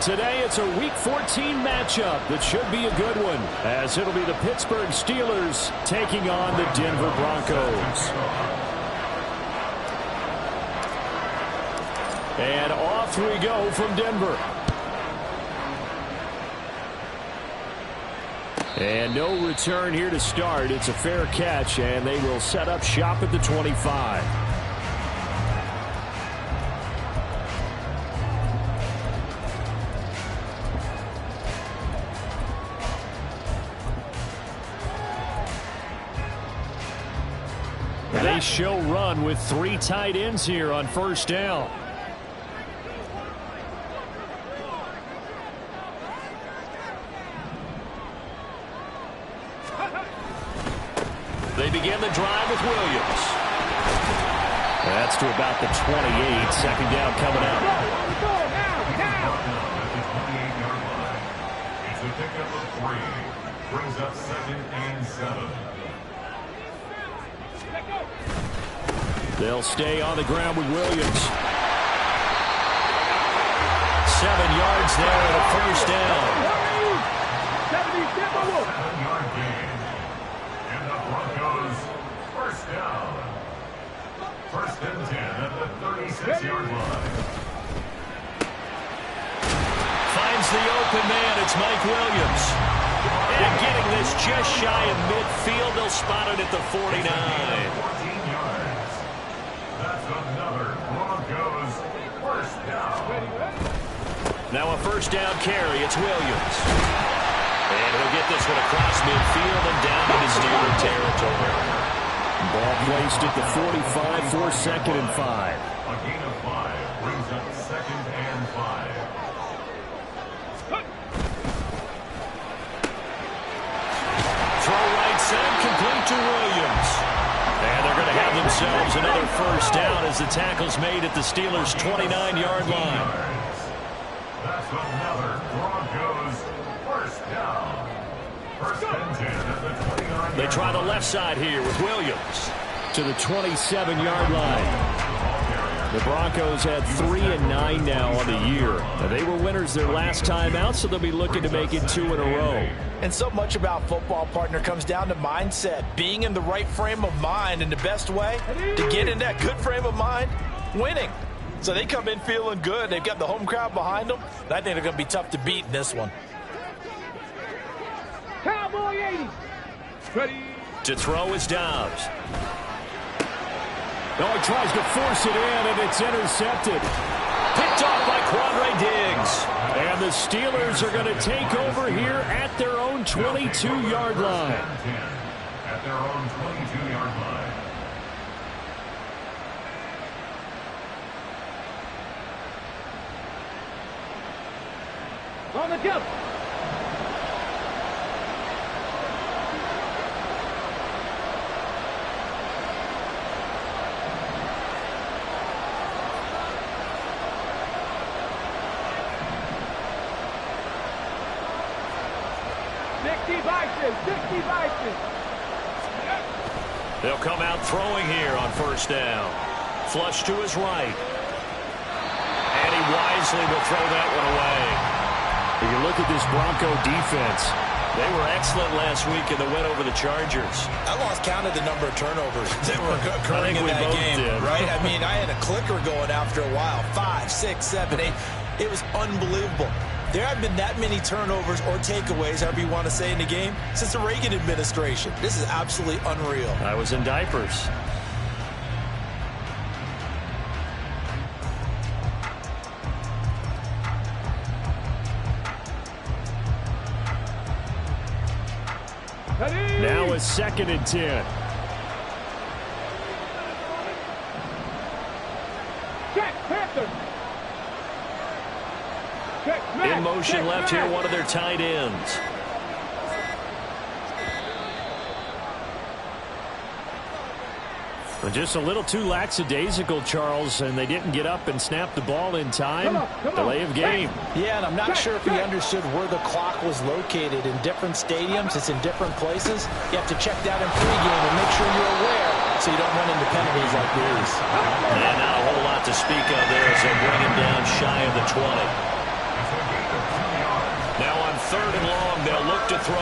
Today it's a Week 14 matchup that should be a good one, as it'll be the Pittsburgh Steelers taking on the Denver Broncos. And off we go from Denver. And no return here to start. It's a fair catch, and they will set up shop at the 25. They show run with 3 tight ends here on first down. They begin the drive with Williams. That's to about the 28. Second down coming up. It's a pickup of 3. Brings up 2nd and 7. They'll stay on the ground with Williams. 7 yards there at a first down. 7-yard gain. And the Broncos first down. 1st and 10 at the 36-yard line. Finds the open man. It's Mike Williams. And getting this just shy of midfield. They'll spot it at the 49. 14 yards. That's another Broncos first down. Now a first down carry. It's Williams. And he'll get this one across midfield and down into Steeler territory. Ball placed at the 45 for 2nd and 5. A gain of 5 brings up 2nd and 5. Throw right side, complete to Williams. And they're going to have themselves another first down as the tackle's made at the Steelers' 29-yard line. That's another Broncos first down. 1st and 10 at the 29. They try the left side here with Williams to the 27-yard line. The Broncos had 3-9 now on the year. Now, they were winners their last time out, so they'll be looking to make it 2 in a row. And so much about football, partner, comes down to mindset. Being in the right frame of mind, and the best way to get in that good frame of mind, winning. So they come in feeling good. They've got the home crowd behind them. And I think they're going to be tough to beat in this one. Cowboy 80. Ready. To throw is Dobbs. Oh, he tries to force it in, and it's intercepted. Picked off by Quandre Diggs. And the Steelers are going to take over here at their own 22-yard line. At their own 22-yard line. On the jump. They'll come out throwing here on first down. Flush to his right. And he wisely will throw that one away. If you look at this Bronco defense, they were excellent last week in the win over the Chargers. I lost count of the number of turnovers that were occurring in that game, right? I mean, I had a clicker going after a while. 5, 6, 7, 8. It was unbelievable. There haven't been that many turnovers or takeaways, however you want to say, in the game since the Reagan administration. This is absolutely unreal. I was in diapers. Now a 2nd and 10. In motion left here, one of their tight ends. But just a little too lackadaisical, Charles, and they didn't get up and snap the ball in time. Delay of game. Yeah, and I'm not sure if he understood where the clock was located. In different stadiums, it's in different places. You have to check that in pregame and make sure you're aware so you don't run into penalties like these. And not a whole lot to speak of there as they bring him down shy of the 20. look to throw.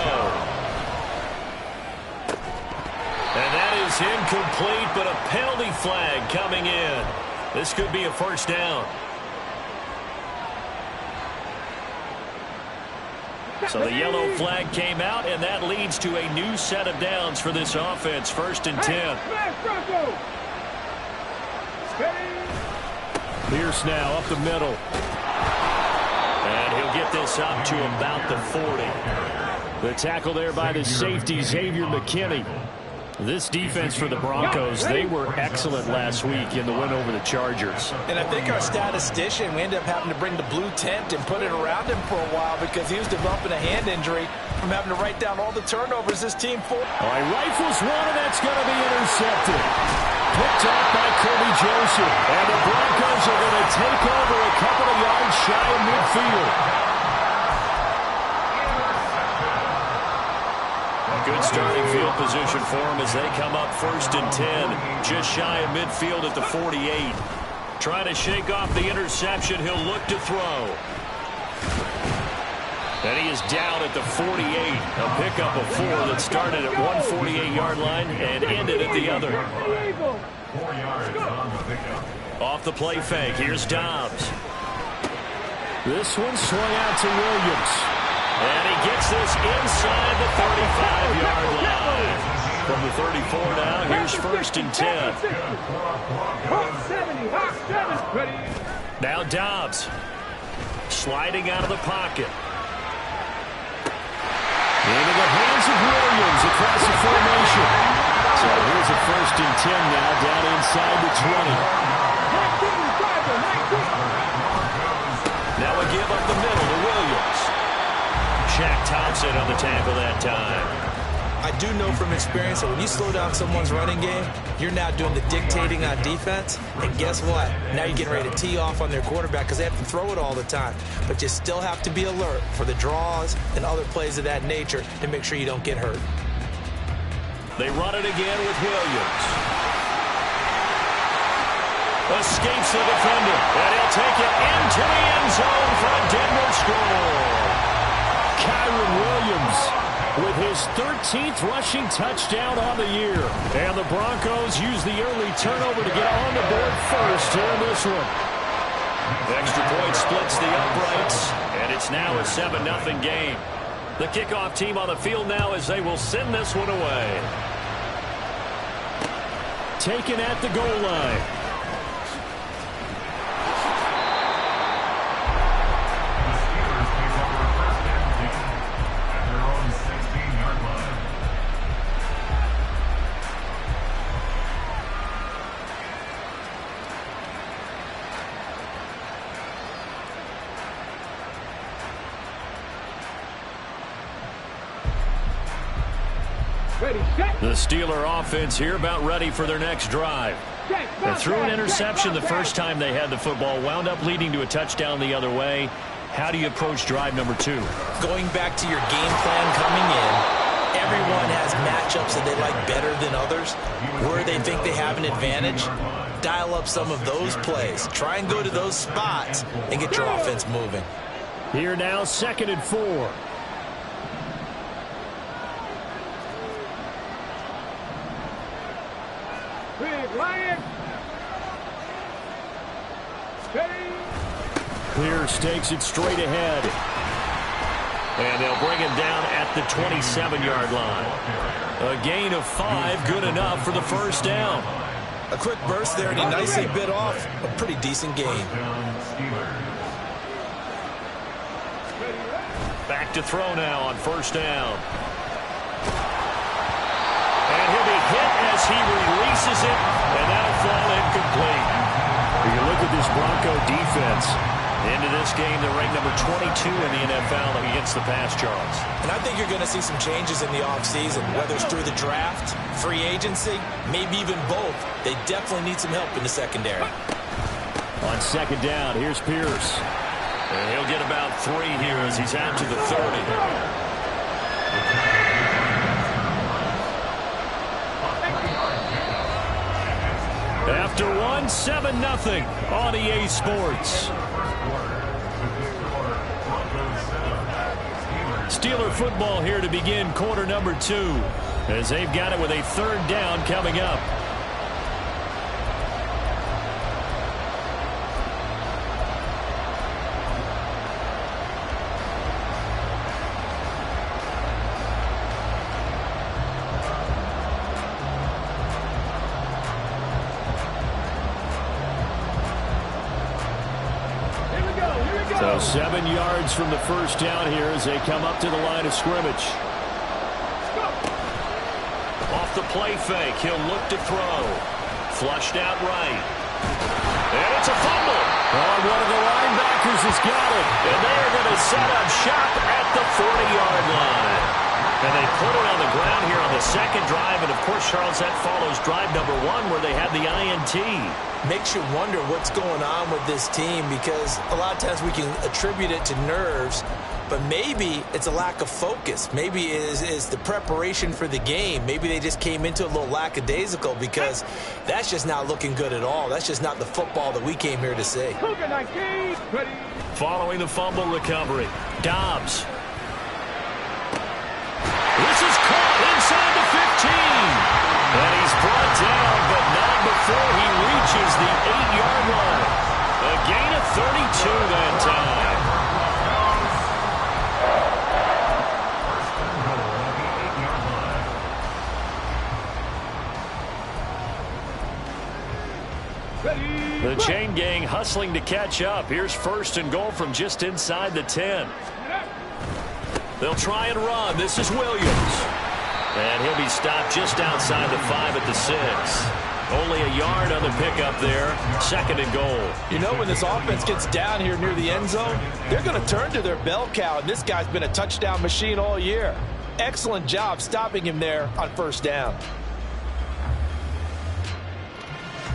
And that is incomplete, but a penalty flag coming in. This could be a first down. So the yellow flag came out, and that leads to a new set of downs for this offense. 1st and 10. Pierce now up the middle. And he'll get this up to about the 40. The tackle there by the safety, Xavier McKinney. This defense for the Broncos, they were excellent last week in the win over the Chargers. And I think our statistician, we ended up having to bring the blue tent and put it around him for a while because he was developing a hand injury from having to write down all the turnovers this team forced. All right, rifles one, and that's going to be intercepted. Picked off by Kirby Joseph. And the Broncos are going to take over a couple of yards shy of midfield. Good starting field position for him as they come up 1st and 10. Just shy of midfield at the 48. Trying to shake off the interception. He'll look to throw. And he is down at the 48. A pickup of 4 that started at one 48-yard line and ended at the other. 4 yards on the pickup. Off the play fake. Here's Dobbs. This one swung out to Williams. And he gets this inside the 35-yard line. From the 34 now, here's 1st and 10. Now Dobbs. Sliding out of the pocket. Into the hands of Williams across the formation. So here's a 1st and 10 now, down inside the 20. Now a give up the middle to Williams. Shaq Thompson on the tackle that time. I do know from experience that when you slow down someone's running game, you're now doing the dictating on defense. And guess what? Now you're getting ready to tee off on their quarterback because they have to throw it all the time. But you still have to be alert for the draws and other plays of that nature to make sure you don't get hurt. They run it again with Williams. Escapes the defender. And he'll take it into the end zone for a Denver score. Kyron Williams with his 13th rushing touchdown on the year. And the Broncos use the early turnover to get on the board first here in this one. The extra point splits the uprights, and it's now a 7-0 game. The kickoff team on the field now as they will send this one away. Taken at the goal line. The Steeler offense here about ready for their next drive. They threw an interception the first time they had the football, wound up leading to a touchdown the other way. How do you approach drive number 2? Going back to your game plan coming in, everyone has matchups that they like better than others. Where they think they have an advantage, dial up some of those plays. Try and go to those spots and get your offense moving. Here now, 2nd and 4. Pierce takes it straight ahead. And they'll bring him down at the 27-yard line. A gain of 5, good enough for the first down. A quick burst there, and he nicely bit off a pretty decent gain. Back to throw now on 1st down. And he'll be hit as he releases it, and that'll fall incomplete. You look at this Bronco defense. Into this game, they're ranked number 22 in the NFL against the pass yards. And I think you're going to see some changes in the offseason, whether it's through the draft, free agency, maybe even both. They definitely need some help in the secondary. On 2nd down, here's Pierce. And he'll get about 3 here as he's out to the 30. After 1, 7-0 on EA Sports. Steeler football here to begin quarter number 2, as they've got it with a 3rd down coming up. So 7 yards from the first down here as they come up to the line of scrimmage. Off the play fake, he'll look to throw. Flushed out right. And it's a fumble. Oh, one of the linebackers has got it. And they're going to set up shop at the 40-yard line. And they put it on the ground here on the 2nd drive. And, of course, Charles, that follows drive number 1 where they had the INT. Makes you wonder what's going on with this team, because a lot of times we can attribute it to nerves, but maybe it's a lack of focus. Maybe it is the preparation for the game. Maybe they just came into a little lackadaisical, because that's just not looking good at all. That's just not the football that we came here to see. Following the fumble recovery, Dobbs. This is caught inside the 15. And he's brought down, but not before he reaches the 8-yard line. A gain of 32 that time. The chain gang hustling to catch up. Here's 1st and goal from just inside the 10. They'll try and run. This is Williams. And he'll be stopped just outside the 5 at the 6. Only a yard on the pickup there. 2nd and goal. You know, when this offense gets down here near the end zone, they're going to turn to their bell cow, and this guy's been a touchdown machine all year. Excellent job stopping him there on 1st down.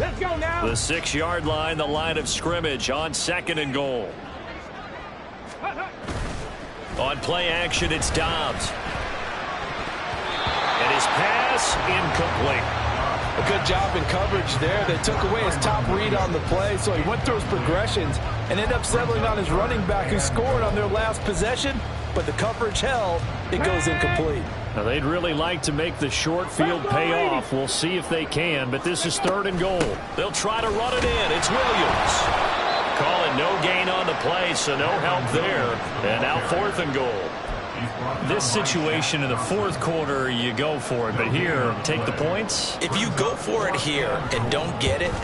Let's go now. The 6-yard line, the line of scrimmage on 2nd and goal. On play action, it's Dobbs. And his pass incomplete. A good job in coverage there. They took away his top read on the play, so he went through his progressions and ended up settling on his running back, who scored on their last possession, but the coverage held. It goes incomplete. Now, they'd really like to make the short field pay off. We'll see if they can, but this is 3rd and goal. They'll try to run it in. It's Williams. Call it no gain on the play, so no help there. And now 4th and goal. This situation in the 4th quarter, you go for it. But here, take the points. If you go for it here and don't get it,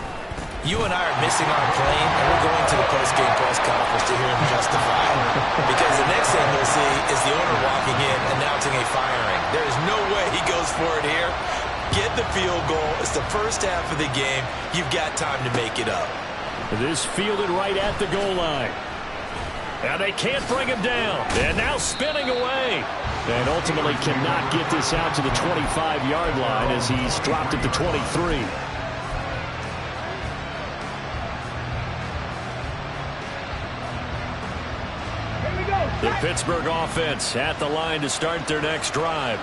you and I are missing our plane, and we're going to the post-game press conference to hear him justify it. Because the next thing we'll see is the owner walking in announcing a firing. There is no way he goes for it here. Get the field goal. It's the first half of the game. You've got time to make it up. This fielded right at the goal line. And they can't bring him down. And now spinning away. And ultimately cannot get this out to the 25-yard line as he's dropped at the 23. The Pittsburgh offense at the line to start their next drive.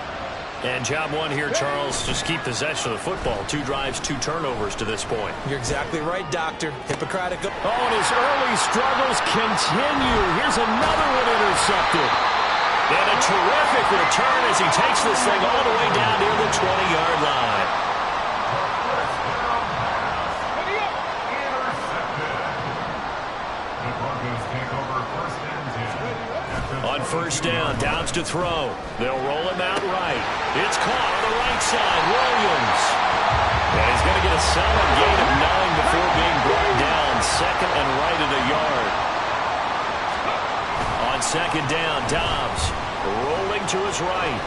And job 1 here, Charles, just keep possession of the football. 2 drives, 2 turnovers to this point. You're exactly right, Doctor. Hippocratic. Oh, and his early struggles continue. Here's another one intercepted. And a terrific return as he takes this thing all the way down near the 20-yard line. The Broncos take over 1st and 10. On 1st down, Dobbs to throw. They'll roll him out right. It's caught on the right side. Williams. And he's going to get a solid gain of 9 before being brought down. 2nd and right at a yard. On 2nd down, Dobbs rolling to his right.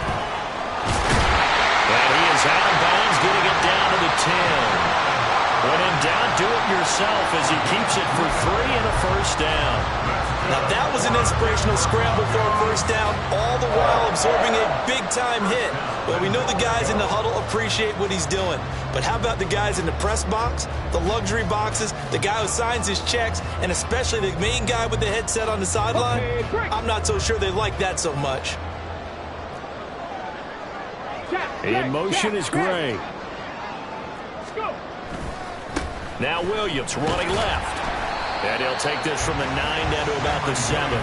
And he is out of bounds, getting it down to the 10. When in doubt, do it yourself as he keeps it for 3 and a 1st down. Now that was an inspirational scramble for a 1st down, all the while absorbing a big-time hit. Well, we know the guys in the huddle appreciate what he's doing. But how about the guys in the press box, the luxury boxes, the guy who signs his checks, and especially the main guy with the headset on the sideline? I'm not so sure they like that so much. In motion is Gray. Now Williams running left. And he'll take this from the 9 down to about the 7.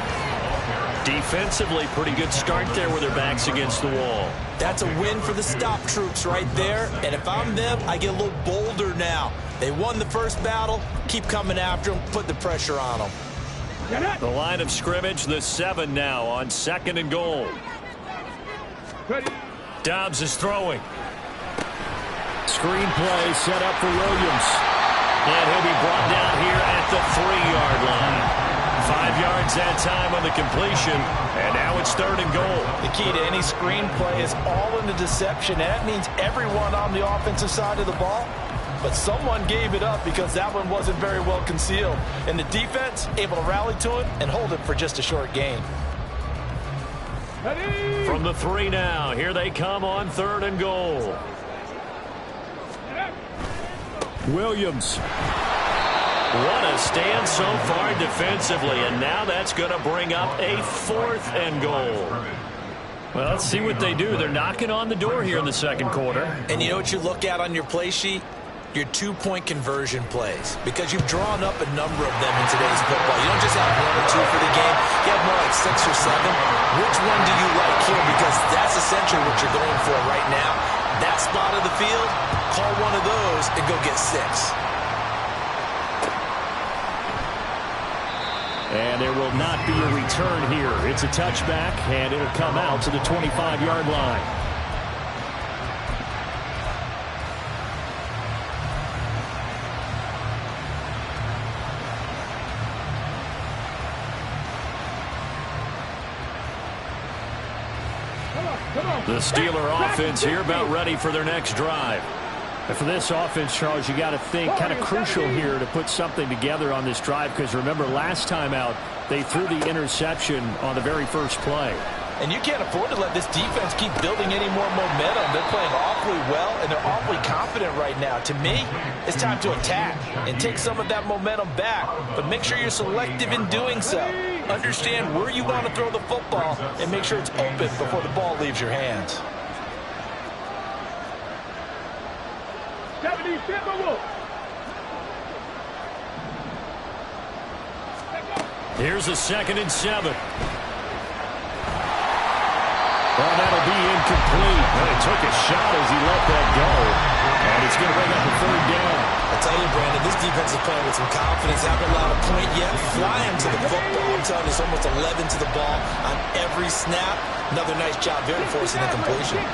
Defensively, pretty good start there with their backs against the wall. That's a win for the stop troops right there. And if I'm them, I get a little bolder now. They won the first battle. Keep coming after them. Put the pressure on them. The line of scrimmage, the 7 now on 2nd and goal. Dobbs is throwing. Screen play set up for Williams. And he'll be brought down here at the 3-yard line. 5 yards that time on the completion, and now it's 3rd and goal. The key to any screen play is all in the deception. That means everyone on the offensive side of the ball, but someone gave it up because that one wasn't very well concealed. And the defense able to rally to it and hold it for just a short gain. From the 3 now, here they come on 3rd and goal. Williams. What a stand so far defensively, and now that's going to bring up a 4th and goal. Well, let's see what they do. They're knocking on the door here in the 2nd quarter. And you know what you look at on your play sheet? Your 2-point conversion plays, because you've drawn up a number of them in today's football. You don't just have 1 or 2 for the game. You have more like 6 or 7. Which one do you like here? Because that's essentially what you're going for right now. That spot of the field, call one of those and go get 6. And there will not be a return here. It's a touchback, and it'll come out to the 25-yard line. The Steeler offense here about ready for their next drive. And for this offense, Charles, you got to think kind of crucial here to put something together on this drive, because remember last time out they threw the interception on the very first play. And you can't afford to let this defense keep building any more momentum. They're playing awfully well, and they're awfully confident right now. To me, it's time to attack and take some of that momentum back, but make sure you're selective in doing so. Understand where you want to throw the football and make sure it's open before the ball leaves your hands. Here's a 2nd and 7. Well, that'll be incomplete. Well, he took a shot as he let that go, and it's going to bring up a 3rd down. I tell you, Brandon, this defense is playing with some confidence. Haven't allowed a point yet. Flying to the football. I'm telling you, it's almost 11 to the ball on every snap. Another nice job there to force an incompletion.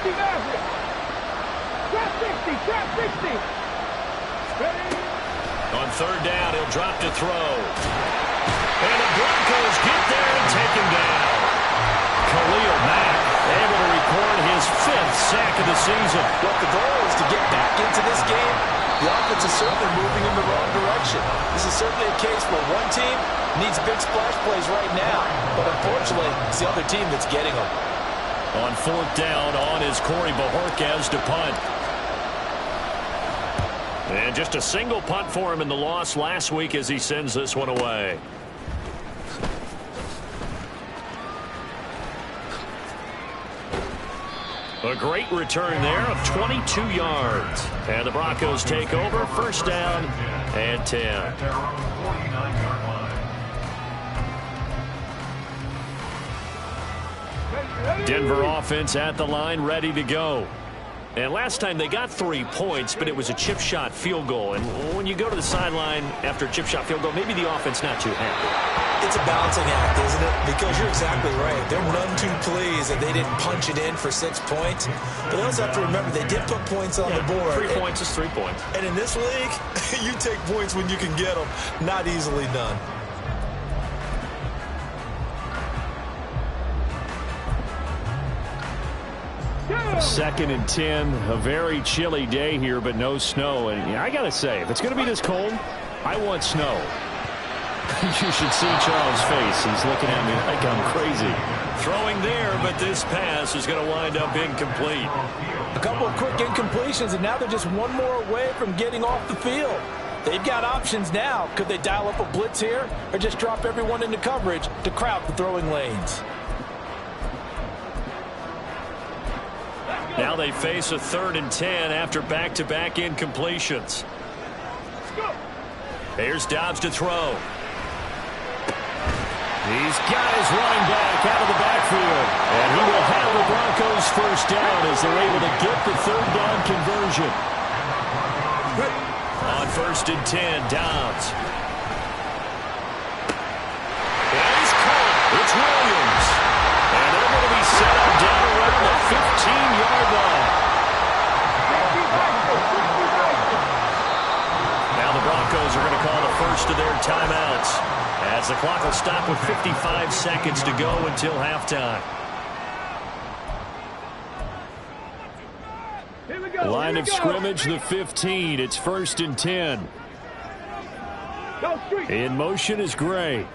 On 3rd down, he'll drop to throw. And the Broncos get there and take him down. Khalil Mack able to record his 5th sack of the season. Well, the goal is to get back into this game. The offense is certainly moving in the wrong direction. This is certainly a case where one team needs big splash plays right now, but unfortunately, it's the other team that's getting them. On 4th down, on is Corey Bajorquez to punt. And just a single punt for him in the loss last week as he sends this one away. A great return there of 22 yards. And the Broncos take over, 1st down and 10. Denver offense at the line, ready to go. And last time they got 3 points, but it was a chip shot field goal. And when you go to the sideline after a chip shot field goal, maybe the offense not too happy. It's a balancing act, isn't it? Because you're exactly right. They're none too pleased that they didn't punch it in for 6 points. But they also have to remember they did put points on the board. 3 points is 3 points. And in this league, you take points when you can get them. Not easily done. Second and 10, a very chilly day here, but no snow. And I got to say, if it's going to be this cold, I want snow. You should see Charles' face. He's looking at me like I'm crazy. Throwing there, but this pass is going to wind up incomplete. A couple of quick incompletions, and now they're just one more away from getting off the field. They've got options now. Could they dial up a blitz here or just drop everyone into coverage to crowd the throwing lanes? Now they face a 3rd and 10 after back-to-back incompletions. Here's Dobbs to throw. He's got his running back back out of the backfield. And he will have the Broncos first down as they're able to get the third down conversion. On 1st and 10, Downs. And he's caught. It's Williams. And they're going to be set up down around the 15-yard line. Now the Broncos are going to call the first of their timeouts, as the clock will stop with 55 seconds to go until halftime. Line of scrimmage, the 15. It's 1st and 10. In motion is Gray.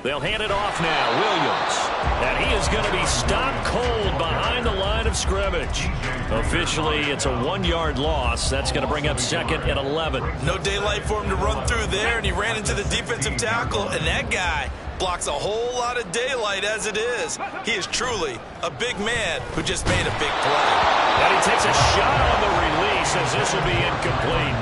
They'll hand it off now. Williams. And he is going to be stopped cold behind the line of scrimmage. Officially, it's a 1-yard loss. That's going to bring up 2nd and 11. No daylight for him to run through there, and he ran into the defensive tackle, and that guy blocks a whole lot of daylight as it is. He is truly a big man who just made a big play. And he takes a shot on the release as this will be incomplete.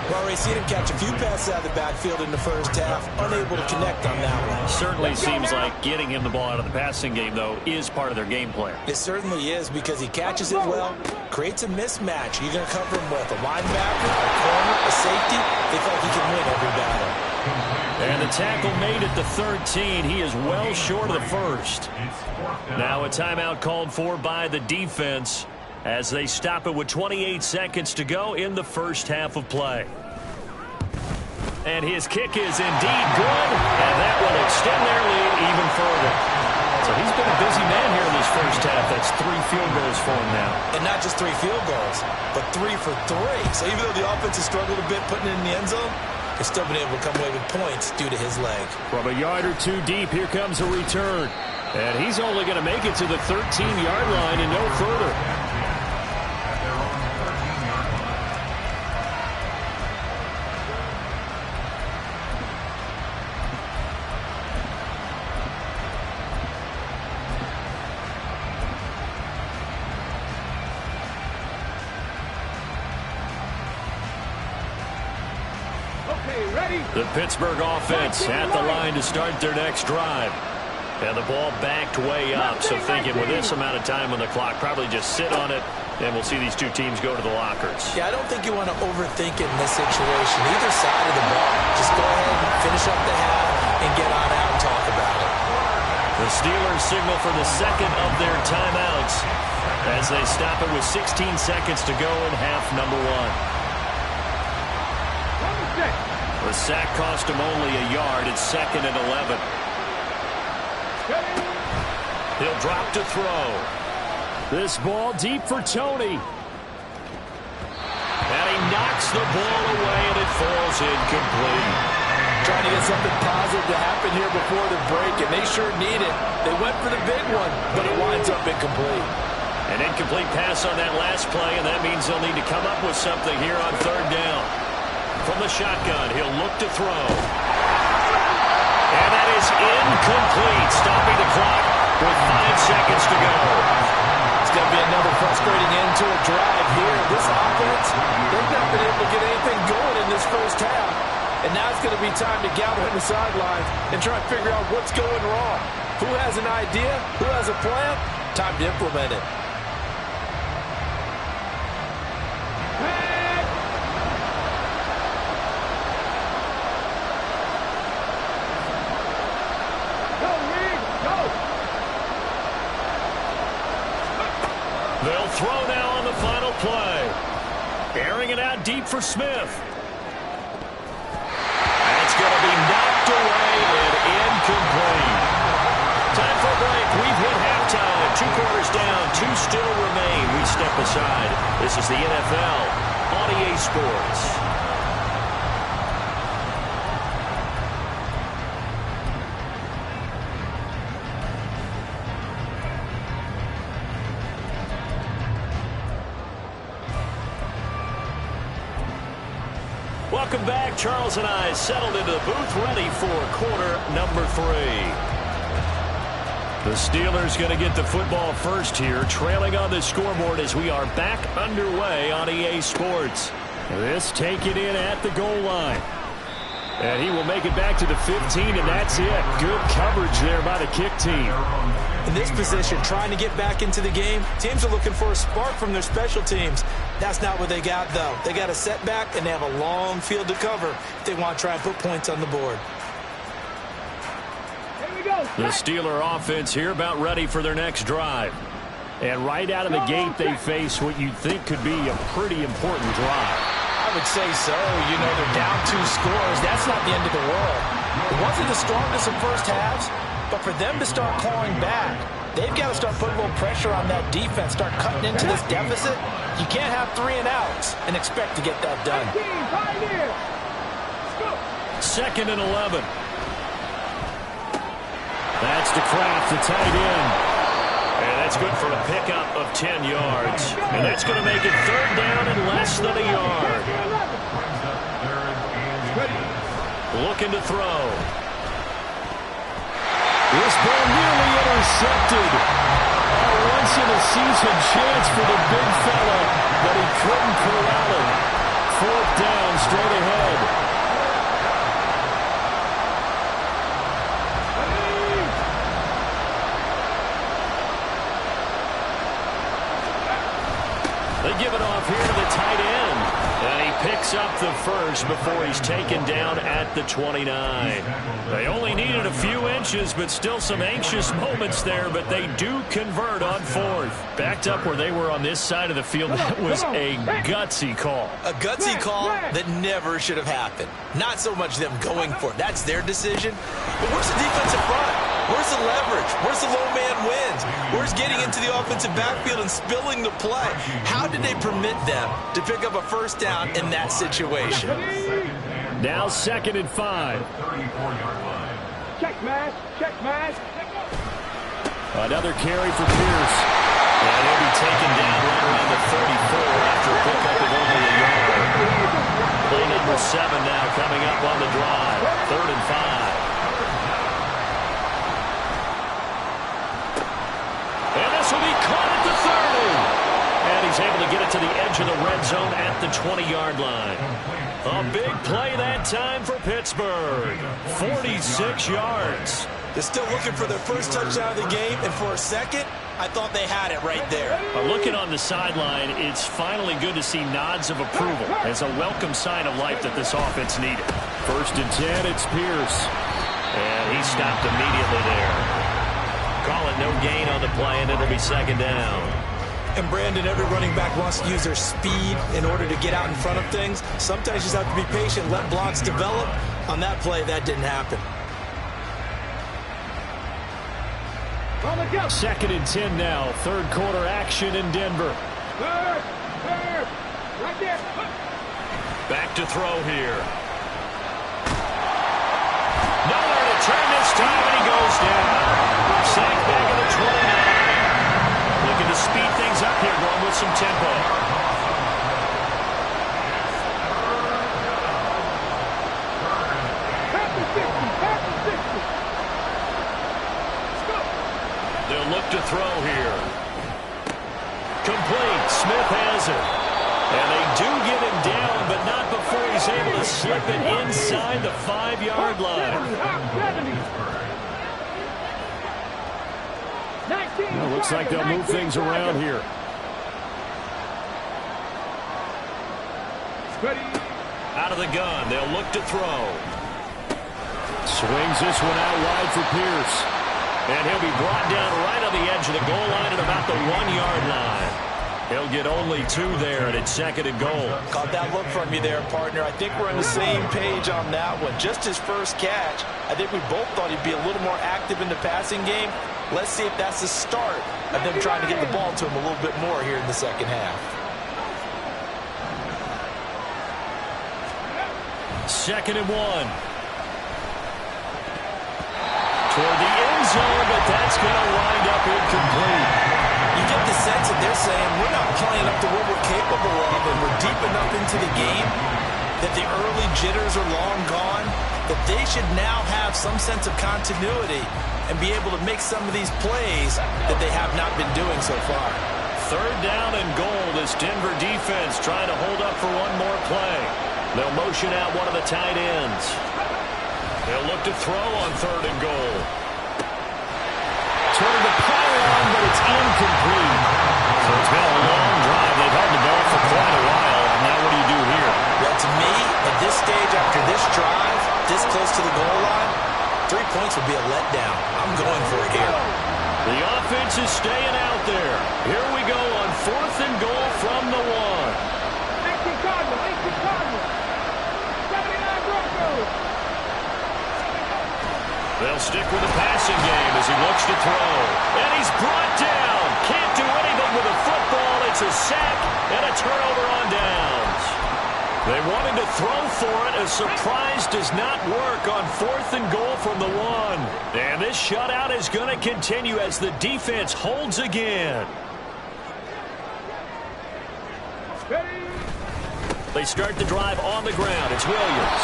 We've already seen him catch a few passes out of the backfield in the first half, unable to connect on that one. Certainly seems like getting him the ball out of the passing game, though, is part of their game plan. It certainly is, because he catches it well, creates a mismatch. You're going to cover him with a linebacker, a corner, a safety. They feel like he can win every battle. And the tackle made at the 13. He is well short of the first. Now a timeout called for by the defense as they stop it with 28 seconds to go in the first half of play. And his kick is indeed good, and that will extend their lead even further. So he's been a busy man here in this first half. That's 3 field goals for him now. And not just 3 field goals, but 3 for 3. So even though the offense has struggled a bit putting it in the end zone, they've still been able to come away with points due to his leg. From a yard or 2 deep, here comes a return. And he's only going to make it to the 13-yard line and no further. The Pittsburgh offense at the line to start their next drive. And the ball backed way up, so thinking with this amount of time on the clock, probably just sit on it, and we'll see these 2 teams go to the lockers. Yeah, I don't think you want to overthink it in this situation. Either side of the ball. Just go ahead and finish up the half and get on out and talk about it. The Steelers signal for the second of their timeouts as they stop it with 16 seconds to go in half number 1. The sack cost him only a yard. It's 2nd and 11. He'll drop to throw. This ball deep for Tony. And he knocks the ball away, and it falls incomplete. Trying to get something positive to happen here before the break, and they sure need it. They went for the big one, but it winds up incomplete. An incomplete pass on that last play, and that means they'll need to come up with something here on 3rd down. From the shotgun, he'll look to throw. And that is incomplete, stopping the clock with 5 seconds to go. It's going to be another frustrating end to a drive here. This offense, they've not been able to get anything going in this first half. And now it's going to be time to gather on the sidelines and try to figure out what's going wrong. Who has an idea? Who has a plan? Time to implement it. They'll throw now on the final play. Airing it out deep for Smith. That's going to be knocked away and incomplete. Time for a break. We've hit halftime. 2 quarters down. 2 still remain. We step aside. This is the NFL on EA Sports. Welcome back. Charles and I settled into the booth, ready for quarter number 3. The Steelers going to get the football first here, trailing on the scoreboard as we are back underway on EA Sports. This taken in at the goal line. And he will make it back to the 15, and that's it. Good coverage there by the kick team. In this position, trying to get back into the game, teams are looking for a spark from their special teams. That's not what they got, though. They got a setback, and they have a long field to cover if they want to try and put points on the board. The Steeler offense here about ready for their next drive. And right out of the gate, they face what you'd think could be a pretty important drive. I would say so. You know, they're down 2 scores. That's not the end of the world. It wasn't the strongest of first halves, but for them to start clawing back, they've got to start putting a little pressure on that defense, start cutting into this deficit. You can't have 3 and outs and expect to get that done. 2nd and 11. That's to Kraft, the tight end. And that's good for a pickup of 10 yards. And that's going to make it 3rd down and less than a yard. Looking to throw. This ball nearly intercepted. A once-in-a-season chance for the big fella, but he couldn't corral it. 4th down, straight ahead. They give it off here to the tight end. And he picks up the first before he's taken down at the 29. They only needed a few inches, but still some anxious moments there, but they do convert on 4th. Backed up where they were on this side of the field, that was a gutsy call. A gutsy call that never should have happened. Not so much them going for it. That's their decision. But where's the defensive front? Where's the leverage? Where's the low man wins? Where's getting into the offensive backfield and spilling the play? How did they permit them to pick up a first down in that situation? Now 2nd and 5. Check, man. Check, man. Another carry for Pierce. And he'll be taken down right around the 34 after a pickup of only a yard. Play number 7 now coming up on the drive. 3rd and 5. And this will be caught at the 30. And he's able to get it to the edge of the red zone at the 20-yard line. A big play that time for Pittsburgh. 46 yards. They're still looking for their first touchdown of the game, and for a second, I thought they had it right there. Looking on the sideline, it's finally good to see nods of approval as a welcome sign of life that this offense needed. 1st and 10, it's Pierce. And he stopped immediately there. Call it no gain on the play, and it'll be 2nd down. And Brandon, every running back wants to use their speed in order to get out in front of things. Sometimes you just have to be patient, let blocks develop. On that play, that didn't happen. 2nd and 10 now. 3rd quarter action in Denver. Right there. Back to throw here. Nowhere to turn this time, and he goes down. Sacked back at the 29. Looking to speed things up here, going with some tempo. They'll look to throw here. Complete. Smith has it. And they do get him down, but not before he's able to slip it inside the 5-yard line. Well, looks like they'll move things around here. Out of the gun. They'll look to throw. Swings this one out wide for Pierce. And he'll be brought down right on the edge of the goal line at about the 1-yard line. He'll get only 2 there, and it's 2nd and goal. Caught that look from you there, partner. I think we're on the same page on that one. Just his first catch. I think we both thought he'd be a little more active in the passing game. Let's see if that's the start of them trying to get the ball to him a little bit more here in the second half. 2nd and 1. Toward the end zone, but that's going to wind up incomplete. You get the sense that they're saying we're not playing up to what we're capable of, and we're deep enough into the game that the early jitters are long gone, that they should now have some sense of continuity and be able to make some of these plays that they have not been doing so far. 3rd down and goal. This Denver defense trying to hold up for one more play. They'll motion out one of the tight ends. They'll look to throw on 3rd and goal. Turned the pylon, but it's incomplete. So it's been a long drive. They've held the ball for quite a while. Now what do you do here? Well, to me, at this stage, after this drive, this close to the goal line, 3 points would be a letdown. I'm going for it here. The offense is staying out there. Here we go on 4th and goal from the 1. 18 Cardinals, 18 Cardinals. 79 Broncos. They'll stick with the passing game as he looks to throw. And he's brought down. Can't do anything with a football. It's a sack and a turnover on downs. They wanted to throw for it. A surprise does not work on 4th and goal from the 1. And this shutout is going to continue as the defense holds again. They start the drive on the ground. It's Williams.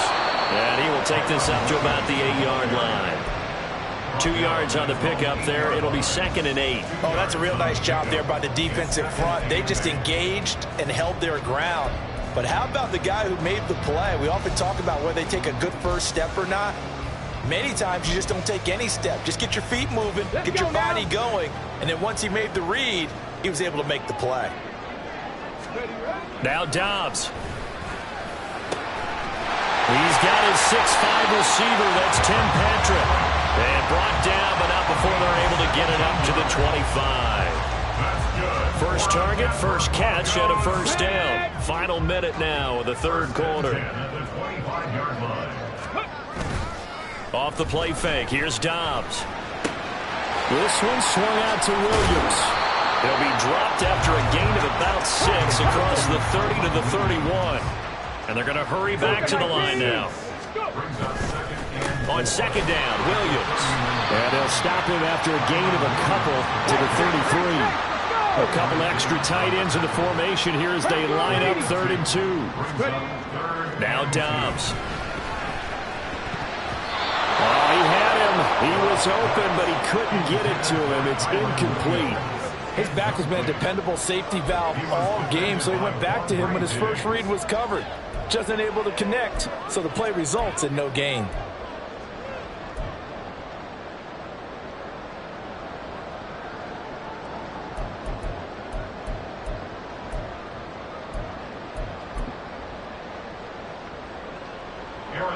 And he will take this up to about the 8-yard line. 2 yards on the pickup there. It'll be 2nd and 8. Oh, that's a real nice job there by the defensive front. They just engaged and held their ground. But how about the guy who made the play? We often talk about whether they take a good first step or not. Many times you just don't take any step. Just get your feet moving, get your body going, and then once he made the read, he was able to make the play. Now Dobbs. He's got his 6'5" receiver. That's Tim Patrick. And brought down, but not before they're able to get it up to the 25. First target, first catch, and a first down. Final minute now of the 3rd quarter. Off the play fake, here's Dobbs. This one swung out to Williams. He'll be dropped after a gain of about 6 across the 30 to the 31. And they're going to hurry back to the line now. On 2nd down, Williams. And they'll stop him after a gain of a couple to the 33. A couple extra tight ends in the formation here as they line up 3rd and 2. Now Dobbs. Oh, he had him. He was open, but he couldn't get it to him. It's incomplete. His back has been a dependable safety valve all game, so he went back to him when his first read was covered. Just unable to connect, so the play results in no gain.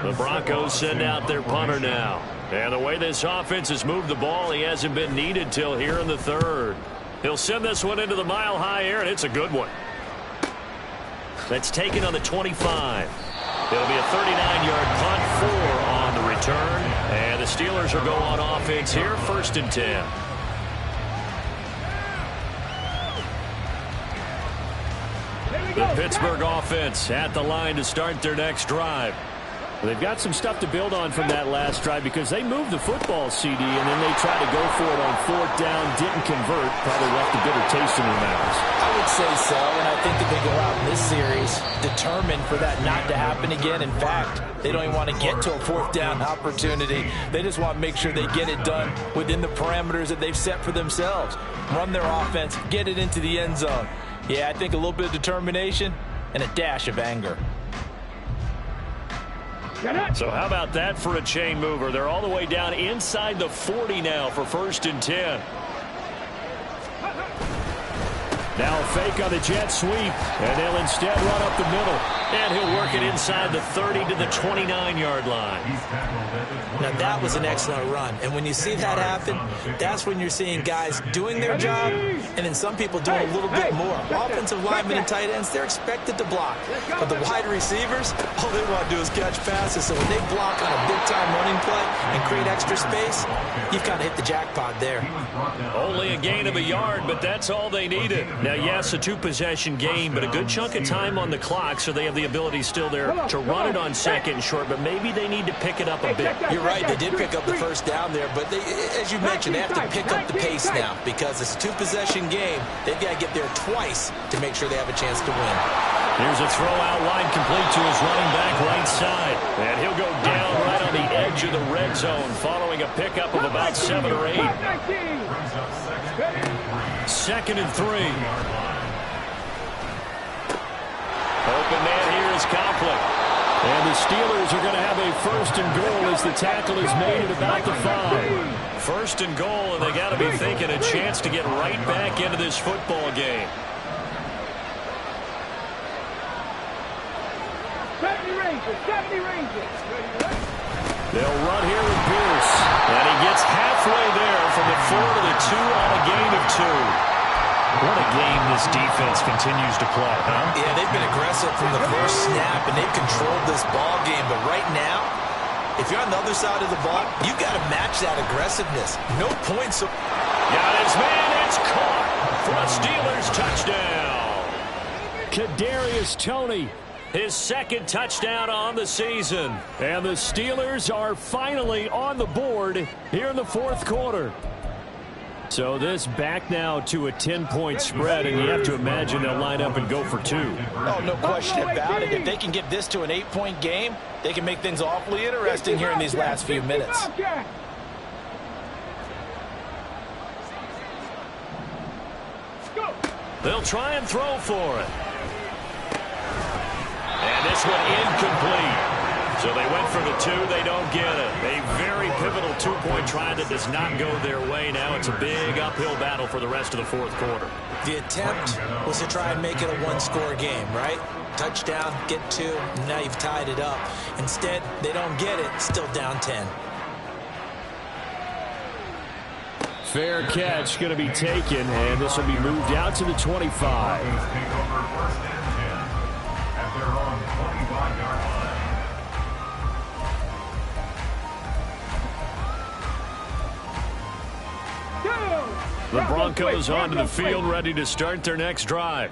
The Broncos send out their punter now. And the way this offense has moved the ball, he hasn't been needed till here in the 3rd. He'll send this one into the mile-high air, and it's a good one. That's taken on the 25. It'll be a 39-yard punt, 4 on the return. And the Steelers will go on offense here, 1st and 10. The Pittsburgh offense at the line to start their next drive. They've got some stuff to build on from that last drive because they moved the football, CD, and then they tried to go for it on 4th down, didn't convert, probably left a bitter taste in their mouths. I would say so, and I think that they go out in this series determined for that not to happen again. In fact, they don't even want to get to a 4th down opportunity. They just want to make sure they get it done within the parameters that they've set for themselves. Run their offense, get it into the end zone. Yeah, I think a little bit of determination and a dash of anger. So how about that for a chain mover? They're all the way down inside the 40 now for 1st and 10. Now a fake on the jet sweep, and they'll instead run up the middle. And he'll work it inside the 30 to the 29-yard line. Now that was an excellent run. And when you see that happen, that's when you're seeing guys doing their job and then some people doing a little bit more. Offensive linemen and tight ends, they're expected to block. But the wide receivers, all they want to do is catch passes. So when they block on a big-time running play and create extra space, you've kind of hit the jackpot there. Only a gain of a yard, but that's all they needed. Now, yes, a 2-possession game, but a good chunk of time on the clock, so they have the ability still there to run it on 2nd and short, but maybe they need to pick it up a bit. You're right, they did pick up the first down there, but they, as you mentioned, they have to pick up the pace now because it's a 2-possession game. They've got to get there twice to make sure they have a chance to win. Here's a throw out line complete to his running back right side. And he'll go down right on the edge of the red zone following a pickup of about 7 or 8. 2nd and 3. Open man here is Conklin. And the Steelers are going to have a first and goal as the tackle is made at about the 5. First and goal, and they got to be thinking a chance to get right back into this football game. 70 Rangers. They'll run here with Pierce. And he gets halfway there from the 4 to the 2 on a gain of 2. What a game this defense continues to play, huh? Yeah, they've been aggressive from the first snap, and they've controlled this ball game. But right now, if you're on the other side of the ball, you've got to match that aggressiveness. No points. Got his man. It's caught for a Steelers touchdown. Kadarius Toney, his second touchdown on the season. And the Steelers are finally on the board here in the fourth quarter. So this back now to a 10-point spread, and you have to imagine they'll line up and go for 2. Oh, no question about it. If they can get this to an 8-point game, they can make things awfully interesting here in these last few minutes. They'll try and throw for it. And this one incomplete. So they went for the 2. They don't get it. A very pivotal 2-point try that does not go their way. Now it's a big uphill battle for the rest of the fourth quarter. The attempt was to try and make it a one-score game, right? Touchdown, get 2, and now you've tied it up. Instead, they don't get it. Still down 10. Fair catch going to be taken, and this will be moved out to the 25. The Broncos onto the field, ready to start their next drive.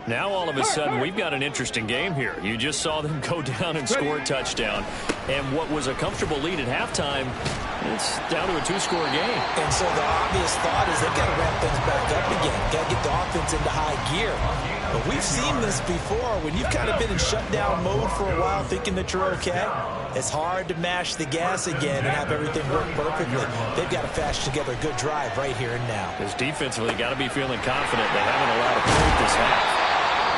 Now all of a sudden we've got an interesting game here. You just saw them go down and score a touchdown. And what was a comfortable lead at halftime, it's down to a 2-score game. And so the obvious thought is they've got to ramp things back up again. Got to get the offense into high gear. But we've seen this before. When you've kind of been in shutdown mode for a while thinking that you're okay, it's hard to mash the gas again and have everything work perfectly. They've got to fashion together a good drive right here and now. Because defensively, got to be feeling confident. They haven't allowed a point this half.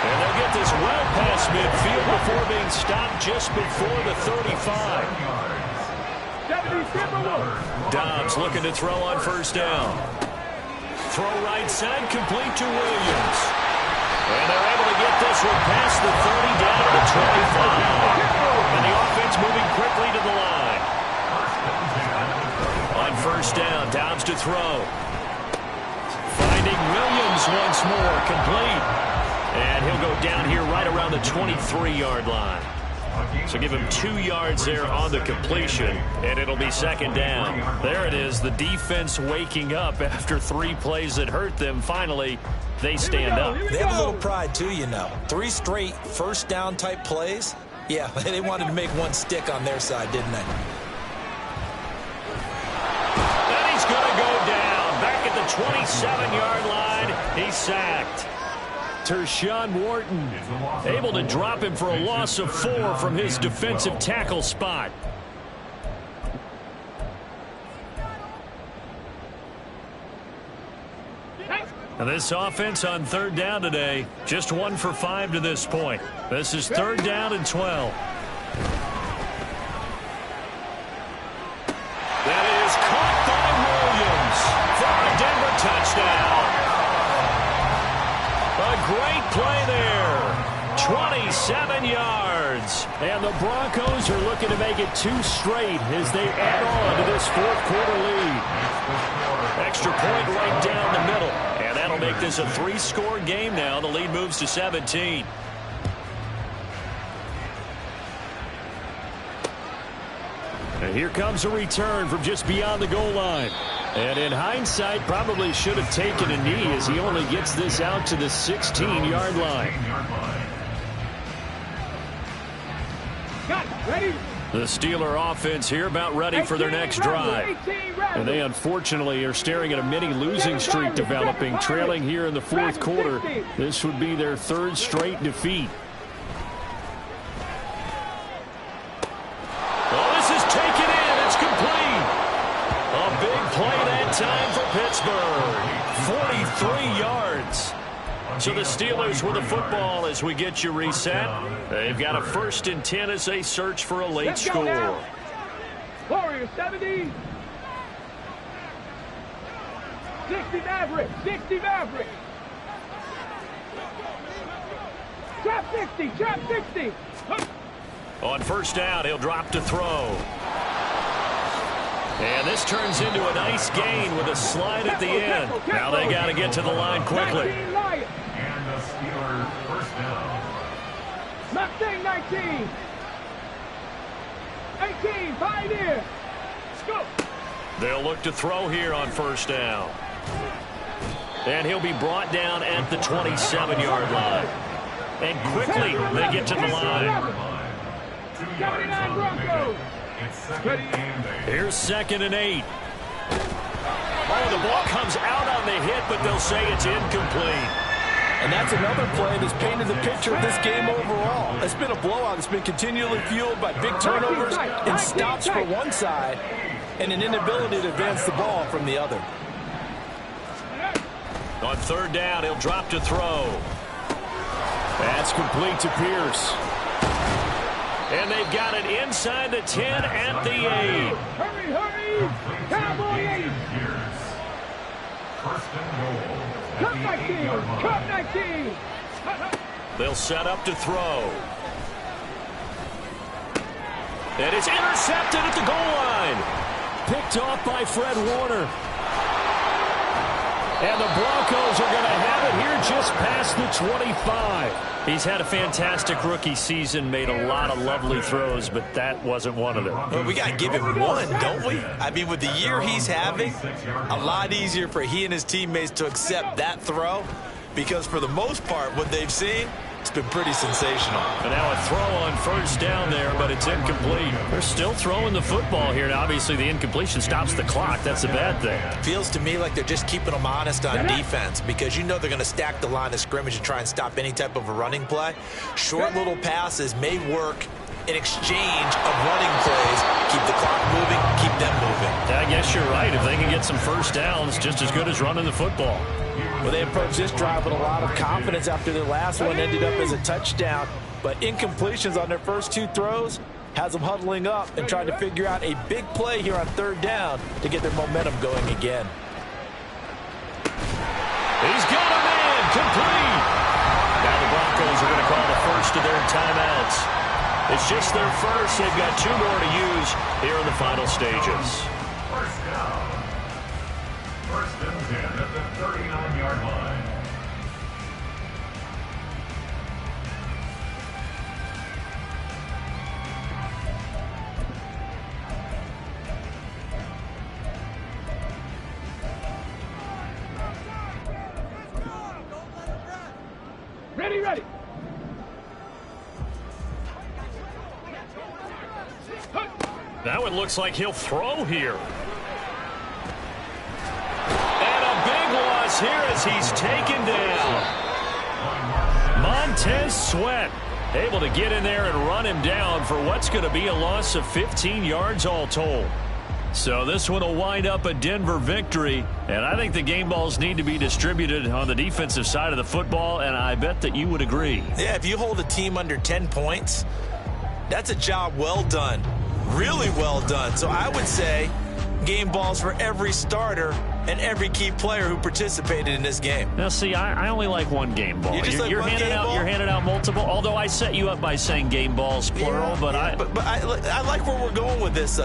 And they'll get this well past midfield before being stopped just before the 35. Dobbs looking to throw on first down. Throw right side, complete to Williams. And they're able to get this one past the 30 down to the 25. And the offense moving quickly to the line. On first down, Dobbs to throw. Finding Williams once more, complete. And he'll go down here right around the 23-yard line. So give him 2 yards there on the completion, and it'll be second down. There it is, the defense waking up after 3 plays that hurt them. Finally, they stand up. They have a little pride, too, you know. 3 straight first down type plays. Yeah, they wanted to make one stick on their side, didn't they? And he's going to go down. Back at the 27-yard line, he's sacked. Tershawn Wharton able to drop him for a loss of 4 from his defensive tackle spot. And this offense on third down today, just 1 for 5 to this point. This is third down and 12. That is caught by Williams for a Denver touchdown. A great play there. 27 yards. And the Broncos are looking to make it 2 straight as they add on to this fourth quarter lead. Extra point right down the middle. And that'll make this a 3-score game now. The lead moves to 17. And here comes a return from just beyond the goal line. And in hindsight, probably should have taken a knee as he only gets this out to the 16-yard line. The Steeler offense here about ready for their next drive. And they unfortunately are staring at a mini losing streak developing, trailing here in the fourth quarter. This would be their 3rd straight defeat. Play that time for Pittsburgh. 43 yards. So the Steelers with the football as we get you reset. They've got a 1st and 10 as they search for a late score. Warriors 70. 60 Maverick. 60 Maverick. Trap 60. Trap 60. On 1st down, he'll drop to throw. And this turns into a nice gain with a slide at the end. Now they got to get to the line quickly. And the Steelers 1st down. Mustang 19. 18. Pioneer. Scoop. They'll look to throw here on 1st down. And he'll be brought down at the 27-yard line. And quickly they get to the line. 79 Broncos. It's 2nd and 8. Here's 2nd and 8. Oh, the ball comes out on the hit, but they'll say it's incomplete. And that's another play that's painted the picture of this game overall. It's been a blowout. It's been continually fueled by big turnovers and stops for one side and an inability to advance the ball from the other. On 3rd down, he'll drop to throw. That's complete to Pierce. And they've got it inside the 10 at the 8. Hurry, hurry. Cowboy 8. 1st and goal. Cup 19. Cup 19. They'll set up to throw. And it's intercepted at the goal line. Picked off by Fred Warner. And the Broncos are going to have it here just past the 25. He's had a fantastic rookie season, made a lot of lovely throws, but that wasn't one of them. Well, we got to give him one, don't we? I mean, with the year he's having, a lot easier for he and his teammates to accept that throw because for the most part, what they've seen, it's been pretty sensational. And now a throw on 1st down there, but it's incomplete. They're still throwing the football here. Now, obviously, the incompletion stops the clock. That's a bad thing. Feels to me like they're just keeping them honest on defense because you know they're going to stack the line of scrimmage and try and stop any type of a running play. Short little passes may work in exchange of running plays. Keep the clock moving, keep them moving. I guess you're right. If they can get some 1st downs, just as good as running the football. Well, they approached this drive with a lot of confidence after their last one ended up as a touchdown. But incompletions on their first 2 throws has them huddling up and trying to figure out a big play here on 3rd down to get their momentum going again. He's got a man complete. Now the Broncos are going to call the first of their timeouts. It's just their first. They've got 2 more to use here in the final stages. 1st down. 1st and 10 at the 39-yard line. Ready, ready. That one looks like he'll throw here. And a big loss here as he's taken down. Montez Sweat able to get in there and run him down for what's going to be a loss of 15 yards all told. So this one will wind up a Denver victory, and I think the game balls need to be distributed on the defensive side of the football, and I bet that you would agree. Yeah, if you hold a team under 10 points, that's a job well done. Really well done. So I would say game balls for every starter and every key player who participated in this game. Now, see, I only like one game ball. You're handing out multiple, although I set you up by saying game balls, plural. Yeah, but I like where we're going with this.